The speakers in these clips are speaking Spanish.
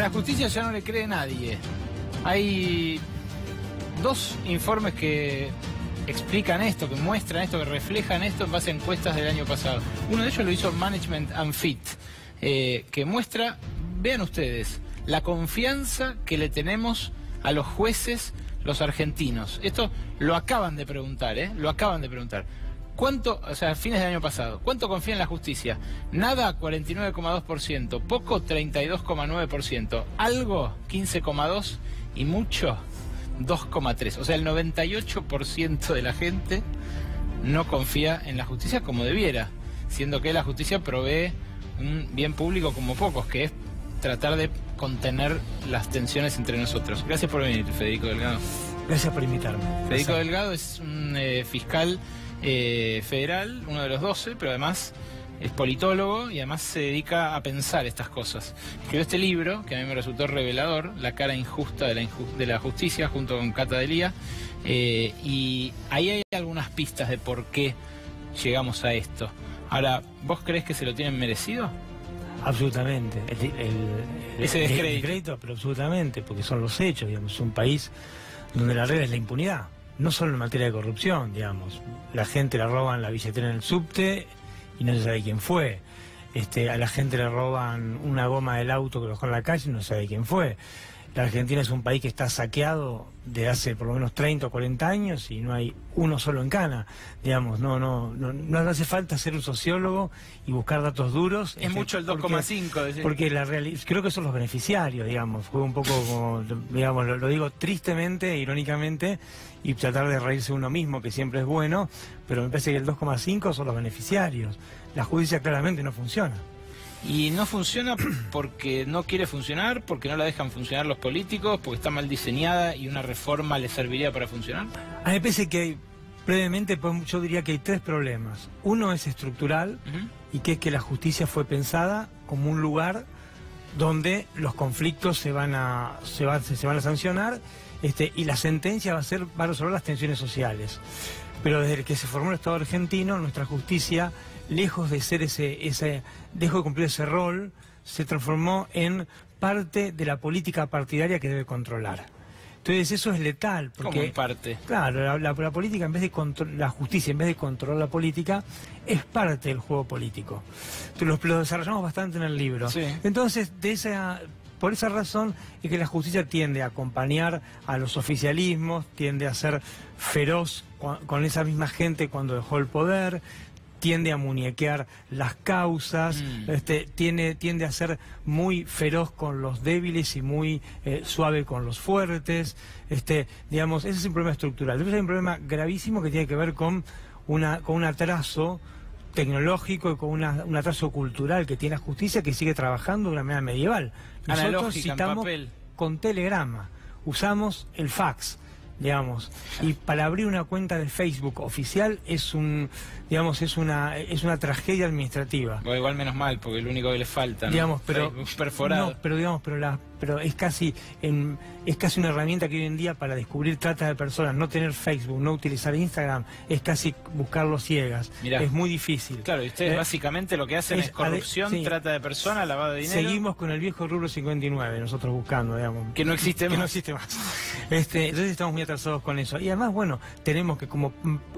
la justicia ya no le cree nadie. Hay dos informes que explican esto, que muestran esto, que reflejan esto en base a encuestas del año pasado. Uno de ellos lo hizo Management and Fit, que muestra, vean ustedes, la confianza que le tenemos a los jueces, los argentinos. Esto lo acaban de preguntar, lo acaban de preguntar. ¿Cuánto, o sea, a fines del año pasado, cuánto confía en la justicia? Nada, 49,2%, poco, 32,9%, algo, 15,2% y mucho, 2,3%. O sea, el 98% de la gente no confía en la justicia como debiera, siendo que la justicia provee un bien público como pocos, que es tratar de contener las tensiones entre nosotros. Gracias por venir, Federico Delgado. Gracias por invitarme. Federico Delgado es un fiscal federal, uno de los 12, pero además es politólogo y además se dedica a pensar estas cosas. Escribió este libro, que a mí me resultó revelador, La cara injusta de la justicia, junto con Cata Delia, y ahí hay algunas pistas de por qué llegamos a esto. Ahora, ¿vos crees que se lo tienen merecido? Absolutamente. Ese descrédito. El descrédito, pero absolutamente, porque son los hechos, digamos. Es un país donde la regla es la impunidad. No solo en materia de corrupción, digamos. La gente le roban la billetera en el subte y no se sabe quién fue. A la gente le roban una goma del auto que lo dejó en la calle y no se sabe quién fue. La Argentina es un país que está saqueado de hace por lo menos 30 o 40 años y no hay uno solo en cana, digamos. No hace falta ser un sociólogo y buscar datos duros. Es mucho el 2,5. Porque creo que son los beneficiarios, digamos. Fue un poco como, digamos, lo digo tristemente, irónicamente, y tratar de reírse uno mismo, que siempre es bueno, pero me parece que el 2,5 son los beneficiarios. La justicia claramente no funciona. Y no funciona porque no quiere funcionar, porque no la dejan funcionar los políticos, porque está mal diseñada y una reforma le serviría para funcionar. A mí me parece que brevemente yo diría que hay tres problemas. Uno es estructural, y que es que la justicia fue pensada como un lugar donde los conflictos se van a sancionar, y la sentencia va a resolver las tensiones sociales. Pero desde que se formó el Estado argentino, nuestra justicia, lejos de ser dejó de cumplir ese rol, se transformó en parte de la política partidaria que debe controlar. Entonces eso es letal. Porque, ¿cómo en parte? Claro, la política, la justicia, en vez de controlar la política, es parte del juego político. Entonces, lo desarrollamos bastante en el libro. Sí. Entonces, por esa razón es que la justicia tiende a acompañar a los oficialismos, tiende a ser feroz con esa misma gente cuando dejó el poder, tiende a muñequear las causas, tiende a ser muy feroz con los débiles y muy suave con los fuertes. Digamos, ese es un problema estructural. Después hay un problema gravísimo que tiene que ver con un atraso tecnológico y con un atraso cultural que tiene la justicia, que sigue trabajando de una manera medieval. Nosotros citamos con telegrama, usamos el fax, digamos, y para abrir una cuenta de Facebook oficial es una tragedia administrativa. O igual menos mal, porque lo único que le falta, ¿no? Digamos, pero perforado. No, pero es casi una herramienta que hoy en día, para descubrir trata de personas, no tener Facebook, no utilizar Instagram, es casi buscarlo ciegas. Mirá. Es muy difícil. Claro, y ustedes básicamente lo que hacen es corrupción, trata de personas, lavado de dinero. Seguimos con el viejo rubro 59, nosotros buscando, digamos. Que no existe más. Que no existe más. Entonces estamos muy atrasados con eso. Y además, bueno, tenemos que, como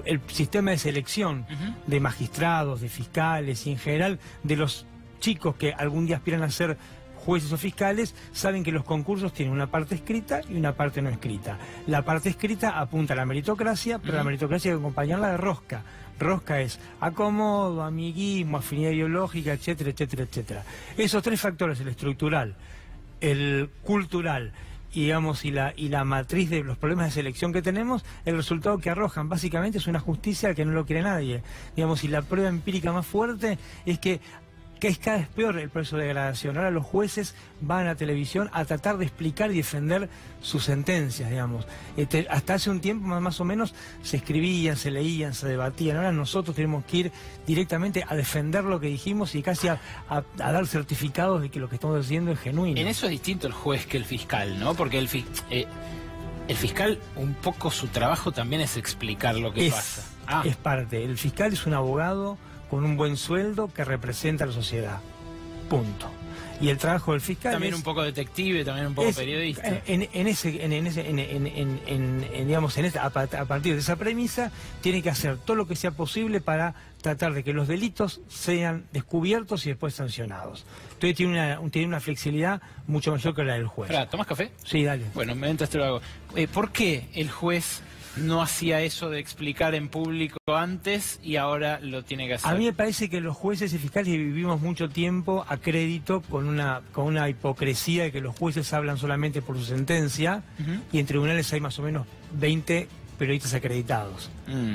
el sistema de selección de magistrados, de fiscales y en general de los chicos que algún día aspiran a ser jueces o fiscales, saben que los concursos tienen una parte escrita y una parte no escrita. La parte escrita apunta a la meritocracia, pero la meritocracia hay que acompañarla de rosca. Rosca es acomodo, amiguismo, afinidad ideológica, etcétera, etcétera, etcétera. Esos tres factores, el estructural, el cultural, digamos, y la matriz de los problemas de selección que tenemos, el resultado que arrojan básicamente es una justicia que no lo quiere nadie. Digamos, y la prueba empírica más fuerte es que es cada vez peor el proceso de degradación. Ahora los jueces van a televisión a tratar de explicar y defender sus sentencias, digamos. Hasta hace un tiempo más o menos se escribían, se leían, se debatían. Ahora nosotros tenemos que ir directamente a defender lo que dijimos y casi a dar certificados de que lo que estamos diciendo es genuino. En eso es distinto el juez que el fiscal, ¿no? Porque el fiscal, un poco su trabajo también es explicar lo que pasa. Es parte. El fiscal es un abogado con un buen sueldo que representa a la sociedad. Punto. Y el trabajo del fiscal también un poco detective, también un poco periodista. A partir de esa premisa, tiene que hacer todo lo que sea posible para tratar de que los delitos sean descubiertos y después sancionados. Entonces tiene una flexibilidad mucho mayor que la del juez. ¿Tomás café? Sí, dale. Bueno, mientras te lo hago. ¿Por qué el juez no hacía eso de explicar en público antes y ahora lo tiene que hacer? A mí me parece que los jueces y fiscales vivimos mucho tiempo a crédito con una hipocresía de que los jueces hablan solamente por su sentencia y en tribunales hay más o menos 20 periodistas acreditados.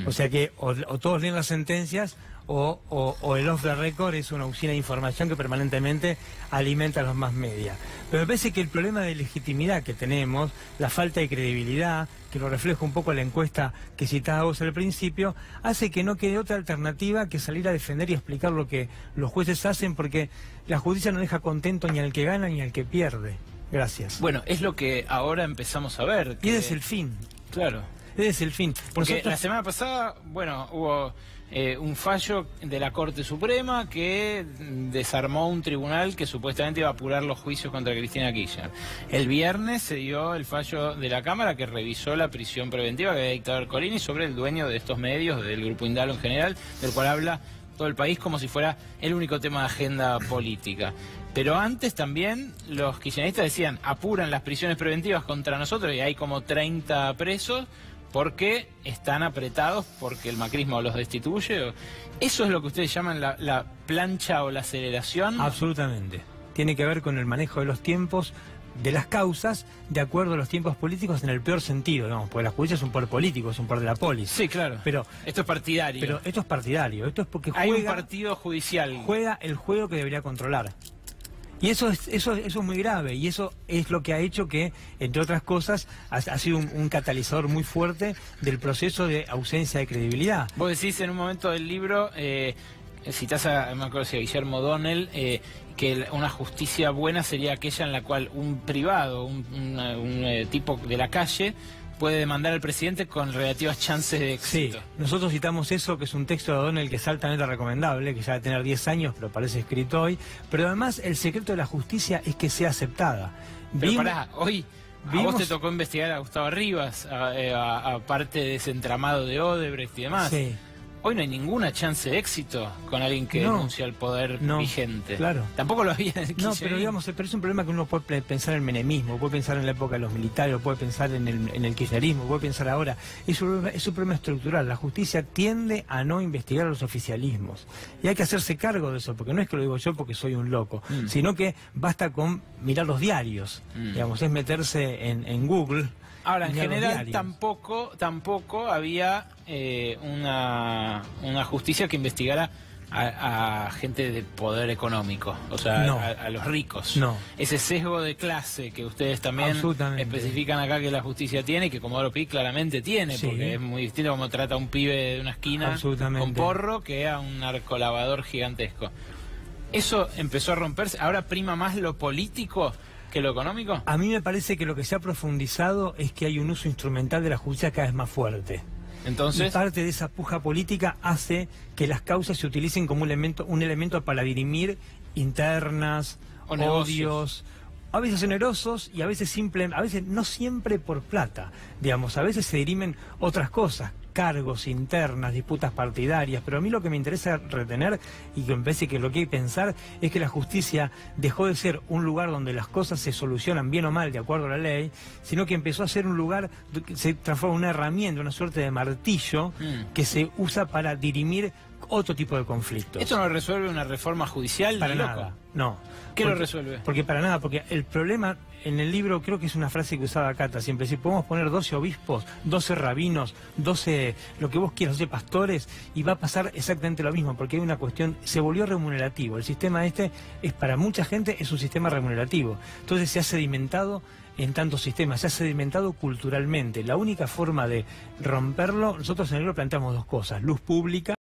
O sea que o todos leen las sentencias o el off the record es una usina de información que permanentemente alimenta a los más media. Pero me parece que el problema de legitimidad que tenemos, la falta de credibilidad, que lo refleja un poco la encuesta que citábamos al principio, hace que no quede otra alternativa que salir a defender y explicar lo que los jueces hacen, porque la justicia no deja contento ni al que gana ni al que pierde. Gracias. Bueno, es lo que ahora empezamos a ver. Y ese es el fin. Claro. Ese es el fin. Porque la semana pasada, bueno, hubo un fallo de la Corte Suprema que desarmó un tribunal que supuestamente iba a apurar los juicios contra Cristina Kirchner. El viernes se dio el fallo de la Cámara que revisó la prisión preventiva que había dictado Ercolini sobre el dueño de estos medios, del Grupo Indalo en general, del cual habla todo el país como si fuera el único tema de agenda política. Pero antes también los kirchneristas decían, apuran las prisiones preventivas contra nosotros y hay como 30 presos, porque están apretados, porque el macrismo los destituye. ¿Eso es lo que ustedes llaman la plancha o la aceleración? Absolutamente. Tiene que ver con el manejo de los tiempos, de las causas, de acuerdo a los tiempos políticos en el peor sentido, ¿no? Porque la justicia es un poder político, es un poder de la polis. Sí, claro. Pero esto es partidario. Pero esto es partidario, esto es porque hay un partido judicial. Juega el juego que debería controlar. Y eso es muy grave, y eso es lo que ha hecho que, entre otras cosas, ha sido un catalizador muy fuerte del proceso de ausencia de credibilidad. Vos decís en un momento del libro, citás a, no me acuerdo si a Guillermo O'Donnell, que una justicia buena sería aquella en la cual un privado, un tipo de la calle, puede demandar al presidente con relativas chances de éxito. Sí, nosotros citamos eso, que es un texto de O'Donnell que es altamente recomendable, que ya va a tener 10 años, pero parece escrito hoy. Pero además, el secreto de la justicia es que sea aceptada. Pero pará, hoy a vos te tocó investigar a Gustavo Rivas, aparte de ese entramado de Odebrecht y demás. Sí. Hoy no hay ninguna chance de éxito con alguien que denuncia al poder vigente. Claro. Tampoco lo había en el No, pero digamos, pero es un problema que uno puede pensar en el menemismo, puede pensar en la época de los militares, puede pensar en el kirchnerismo, puede pensar ahora. Es un problema estructural. La justicia tiende a no investigar los oficialismos. Y hay que hacerse cargo de eso, porque no es que lo digo yo porque soy un loco, sino que basta con mirar los diarios. Digamos, es meterse en Google. Ahora, en general tampoco había una justicia que investigara a gente de poder económico, o sea, a los ricos. No. Ese sesgo de clase que ustedes también especifican acá que la justicia tiene, que Comodoro Pi claramente tiene, porque es muy distinto como trata a un pibe de una esquina con porro que a un narcolavador gigantesco. Eso empezó a romperse, ahora prima más lo político que lo económico. A mí me parece que lo que se ha profundizado es que hay un uso instrumental de la justicia cada vez más fuerte. Entonces, y parte de esa puja política hace que las causas se utilicen como un elemento para dirimir internas, odios, a veces onerosos y a veces no siempre por plata, digamos, a veces se dirimen otras cosas, cargos internas, disputas partidarias, pero a mí lo que me interesa retener y que me parece que lo que hay que pensar es que la justicia dejó de ser un lugar donde las cosas se solucionan bien o mal de acuerdo a la ley, sino que empezó a ser un lugar que se transforma en una herramienta, una suerte de martillo que se usa para dirimir otro tipo de conflictos. ¿Esto no resuelve una reforma judicial? Para nada, no. ¿Qué lo resuelve? Porque para nada, porque el problema en el libro, creo que es una frase que usaba Cata siempre, si podemos poner 12 obispos, 12 rabinos, 12, lo que vos quieras, 12 pastores, y va a pasar exactamente lo mismo, porque hay una cuestión, se volvió remunerativo. El sistema es para mucha gente, es un sistema remunerativo. Entonces se ha sedimentado en tantos sistemas, se ha sedimentado culturalmente. La única forma de romperlo, nosotros en el libro planteamos dos cosas: luz pública,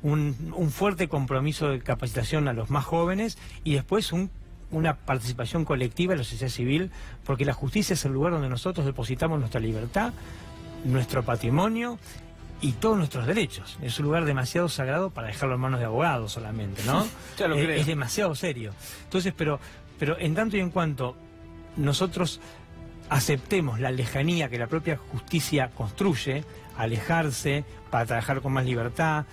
un fuerte compromiso de capacitación a los más jóvenes y después una participación colectiva en la sociedad civil, porque la justicia es el lugar donde nosotros depositamos nuestra libertad, nuestro patrimonio y todos nuestros derechos. Es un lugar demasiado sagrado para dejarlo en manos de abogados solamente, ¿no? Ya lo creo. Es demasiado serio. Entonces, pero en tanto y en cuanto nosotros aceptemos la lejanía que la propia justicia construye, alejarse para trabajar con más libertad,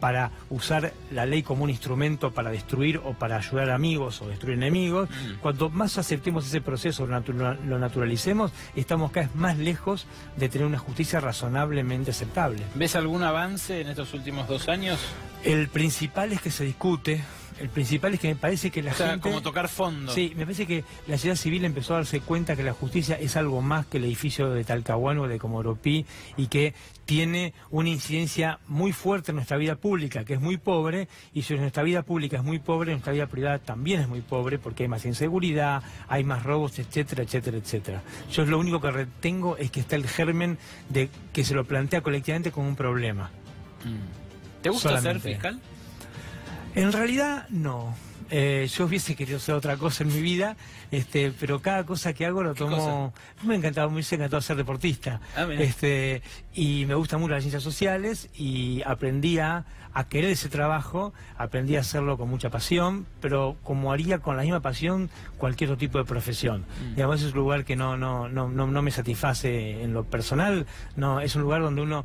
para usar la ley como un instrumento para destruir o para ayudar amigos o destruir enemigos, cuanto más aceptemos ese proceso, lo naturalicemos, estamos cada vez más lejos de tener una justicia razonablemente aceptable. ¿Ves algún avance en estos últimos 2 años? El principal es que se discute. El principal es que me parece que la gente... como tocar fondo. Sí, me parece que la sociedad civil empezó a darse cuenta que la justicia es algo más que el edificio de Talcahuano o de Comoropí y que tiene una incidencia muy fuerte en nuestra vida pública, que es muy pobre, y si nuestra vida pública es muy pobre, nuestra vida privada también es muy pobre porque hay más inseguridad, hay más robos, etcétera, etcétera, etcétera. Yo lo único que retengo es que está el germen de que se lo plantea colectivamente como un problema. ¿Te gusta solamente ser fiscal? En realidad, no. Yo hubiese querido hacer otra cosa en mi vida, pero cada cosa que hago lo tomo... Me hubiese encantado ser deportista. Y me gustan mucho las ciencias sociales y aprendí a querer ese trabajo, aprendí a hacerlo con mucha pasión, pero como haría con la misma pasión cualquier otro tipo de profesión. Digamos, es un lugar que no me satisface en lo personal, no, es un lugar donde uno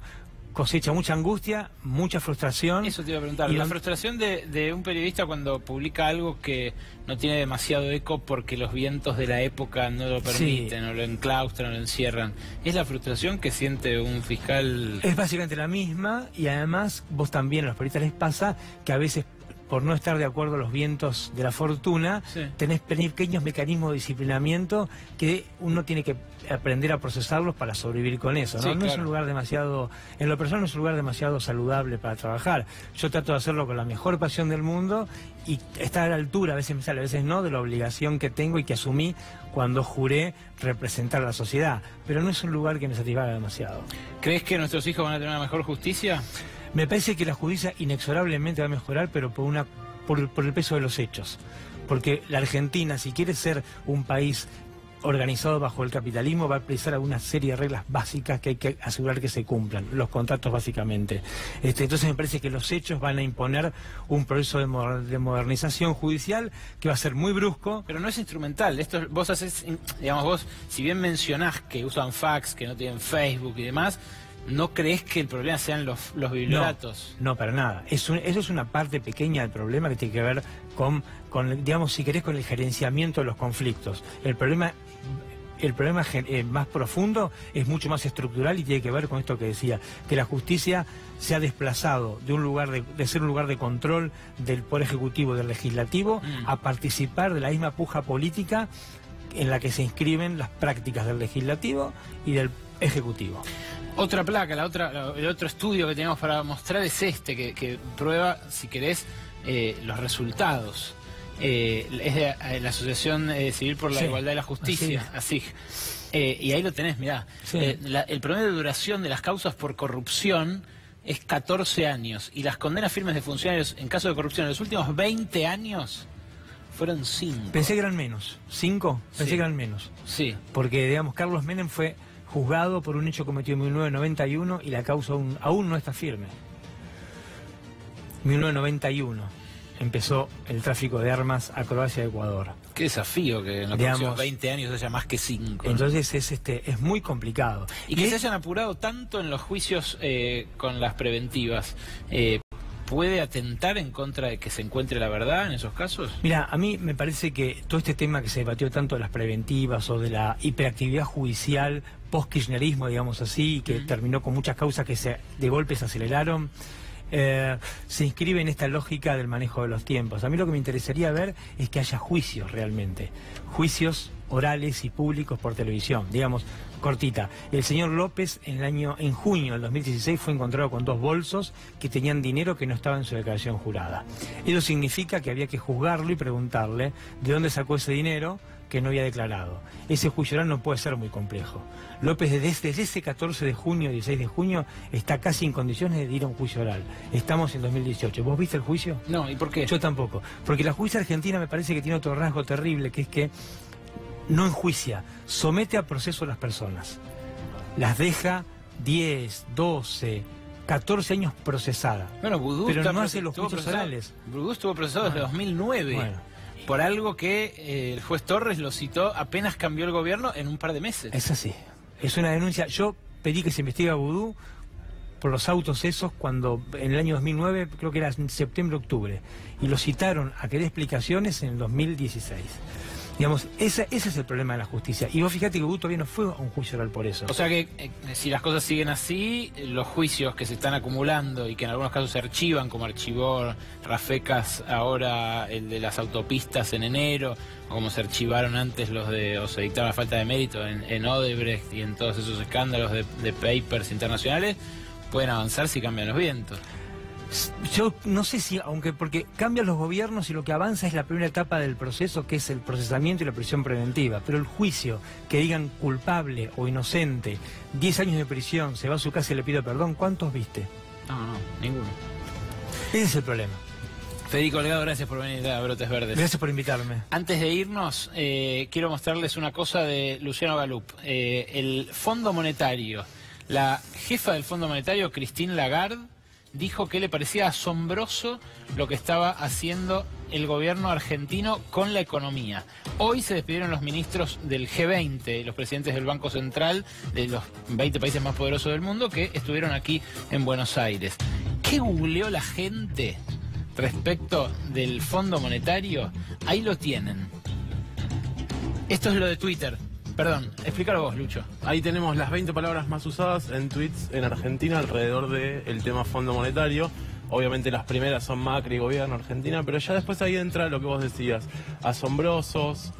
cosecha mucha angustia, mucha frustración. Eso te iba a preguntar, la frustración de un periodista cuando publica algo que no tiene demasiado eco porque los vientos de la época no lo permiten, o lo enclaustran, o lo encierran. ¿Es la frustración que siente un fiscal? Es básicamente la misma, y además vos también a los periodistas les pasa que a veces, por no estar de acuerdo a los vientos de la fortuna, tenés pequeños mecanismos de disciplinamiento que uno tiene que aprender a procesarlos para sobrevivir con eso, ¿no? No es un lugar demasiado, en lo personal no es un lugar demasiado saludable para trabajar. Yo trato de hacerlo con la mejor pasión del mundo y estar a la altura, a veces me sale, a veces no, de la obligación que tengo y que asumí cuando juré representar a la sociedad. Pero no es un lugar que me satisfaga demasiado. ¿Crees que nuestros hijos van a tener una mejor justicia? Me parece que la justicia inexorablemente va a mejorar, pero por el peso de los hechos. Porque la Argentina, si quiere ser un país organizado bajo el capitalismo, va a precisar una serie de reglas básicas que hay que asegurar que se cumplan, los contratos básicamente. Entonces me parece que los hechos van a imponer un proceso de modernización judicial que va a ser muy brusco. Pero no es instrumental, esto vos haces, digamos, vos, si bien mencionás que usan fax, que no tienen Facebook y demás, ¿no crees que el problema sean los biblioratos? No, para nada. Eso es una parte pequeña del problema que tiene que ver con, digamos, si querés, con el gerenciamiento de los conflictos. El problema más profundo es mucho más estructural y tiene que ver con esto que decía, que la justicia se ha desplazado de un lugar de ser un lugar de control del poder ejecutivo, del legislativo, a participar de la misma puja política en la que se inscriben las prácticas del legislativo y del ejecutivo. Otra placa, el otro estudio que tenemos para mostrar es que prueba, si querés, los resultados. Es de la Asociación Civil por la Igualdad y la Justicia, ACIG. Y ahí lo tenés, mirá. El promedio de duración de las causas por corrupción es 14 años. Y las condenas firmes de funcionarios en caso de corrupción en los últimos 20 años fueron 5. Pensé que eran menos. ¿5? Pensé que eran menos. Sí. Porque, digamos, Carlos Menem fue juzgado por un hecho cometido en 1991 y la causa aún no está firme. 1991 empezó el tráfico de armas a Croacia y Ecuador. Qué desafío que en los próximos 20 años haya más que 5. Entonces es muy complicado. Y que se hayan apurado tanto en los juicios con las preventivas. ¿Puede atentar en contra de que se encuentre la verdad en esos casos? Mira, a mí me parece que todo este tema que se debatió tanto de las preventivas o de la hiperactividad judicial post-kirchnerismo, digamos así, que terminó con muchas causas que de golpe se aceleraron, se inscribe en esta lógica del manejo de los tiempos. A mí lo que me interesaría ver es que haya juicios realmente, juicios orales y públicos por televisión. Digamos, cortita, el señor López en junio del 2016 fue encontrado con 2 bolsos que tenían dinero que no estaba en su declaración jurada. Eso significa que había que juzgarlo y preguntarle de dónde sacó ese dinero que no había declarado. Ese juicio oral no puede ser muy complejo. López desde ese 14 de junio, 16 de junio, está casi en condiciones de ir a un juicio oral. Estamos en 2018. ¿Vos viste el juicio? No, ¿y por qué? Yo tampoco. Porque la justicia argentina me parece que tiene otro rasgo terrible, que es que no enjuicia, somete a proceso a las personas. Las deja 10, 12, 14 años procesada. Bueno, Vudú pero no hace los juicios orales. Vudú estuvo procesado desde 2009 por algo que el juez Torres lo citó apenas cambió el gobierno en un par de meses. Es así. Es una denuncia. Yo pedí que se investigue a Vudú por los autos esos cuando en el año 2009, creo que era en septiembre-octubre, y lo citaron a que dé explicaciones en el 2016. Digamos, ese es el problema de la justicia. Y vos fíjate que Vudú todavía no fue a un juicio oral por eso. O sea que si las cosas siguen así, los juicios que se están acumulando y que en algunos casos se archivan, como archivó Rafecas ahora el de las autopistas en enero, o como se archivaron antes o se dictaron la falta de mérito en Odebrecht y en todos esos escándalos de papers internacionales, pueden avanzar si cambian los vientos. Yo no sé si, aunque porque cambian los gobiernos y lo que avanza es la primera etapa del proceso, que es el procesamiento y la prisión preventiva, pero el juicio, que digan culpable o inocente, 10 años de prisión, se va a su casa y le pide perdón, ¿cuántos viste? No, ninguno. Ese es el problema. Federico Legado, gracias por venir a Brotes Verdes. Gracias por invitarme. Antes de irnos, quiero mostrarles una cosa de Luciano Galup. El Fondo Monetario, la jefa del Fondo Monetario, Christine Lagarde, dijo que le parecía asombroso lo que estaba haciendo el gobierno argentino con la economía. Hoy se despidieron los ministros del G20, los presidentes del Banco Central, de los 20 países más poderosos del mundo, que estuvieron aquí en Buenos Aires. ¿Qué googleó la gente respecto del Fondo Monetario? Ahí lo tienen. Esto es lo de Twitter. Perdón, explícalo vos, Lucho. Ahí tenemos las 20 palabras más usadas en tweets en Argentina alrededor del tema Fondo Monetario. Obviamente las primeras son Macri, gobierno, Argentina, pero ya después ahí entra lo que vos decías. Asombrosos,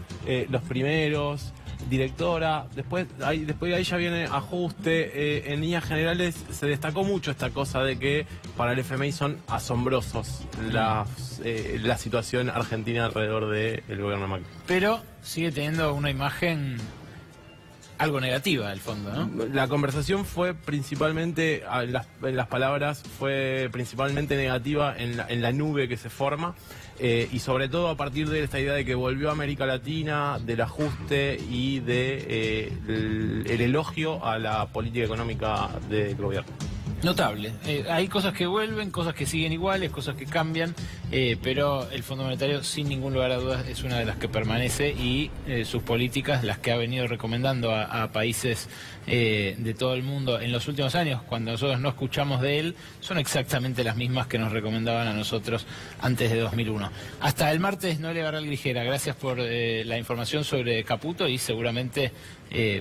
los primeros, directora, después ahí ya viene ajuste. En líneas generales se destacó mucho esta cosa de que para el FMI son asombrosos la situación argentina alrededor del gobierno de Macri. Pero sigue teniendo una imagen algo negativa del fondo, ¿no? La conversación fue principalmente, en las palabras, fue principalmente negativa en la nube que se forma, y sobre todo a partir de esta idea de que volvió a América Latina, del ajuste y el elogio a la política económica del gobierno. Notable. Hay cosas que vuelven, cosas que siguen iguales, cosas que cambian, pero el Fondo Monetario, sin ningún lugar a dudas, es una de las que permanece y sus políticas, las que ha venido recomendando a países de todo el mundo en los últimos años, cuando nosotros no escuchamos de él, son exactamente las mismas que nos recomendaban a nosotros antes de 2001. Hasta el martes, Noelia Barral Grijera, gracias por la información sobre Caputo y seguramente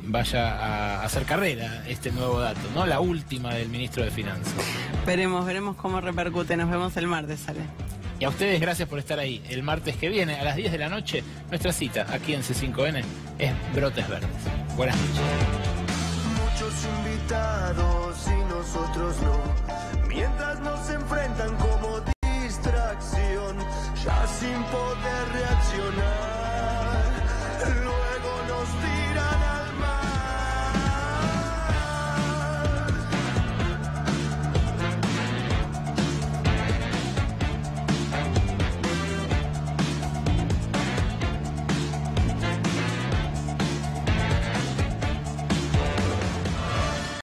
vaya a hacer carrera este nuevo dato, ¿no? La última del ministro de Finanzas. Veremos cómo repercute. Nos vemos el martes, Ale. Y a ustedes, gracias por estar ahí. El martes que viene, a las 10 de la noche, nuestra cita aquí en C5N es Brotes Verdes. Buenas noches. Muchos invitados y nosotros no, mientras nos enfrentan como distracción, ya sin poder reaccionar.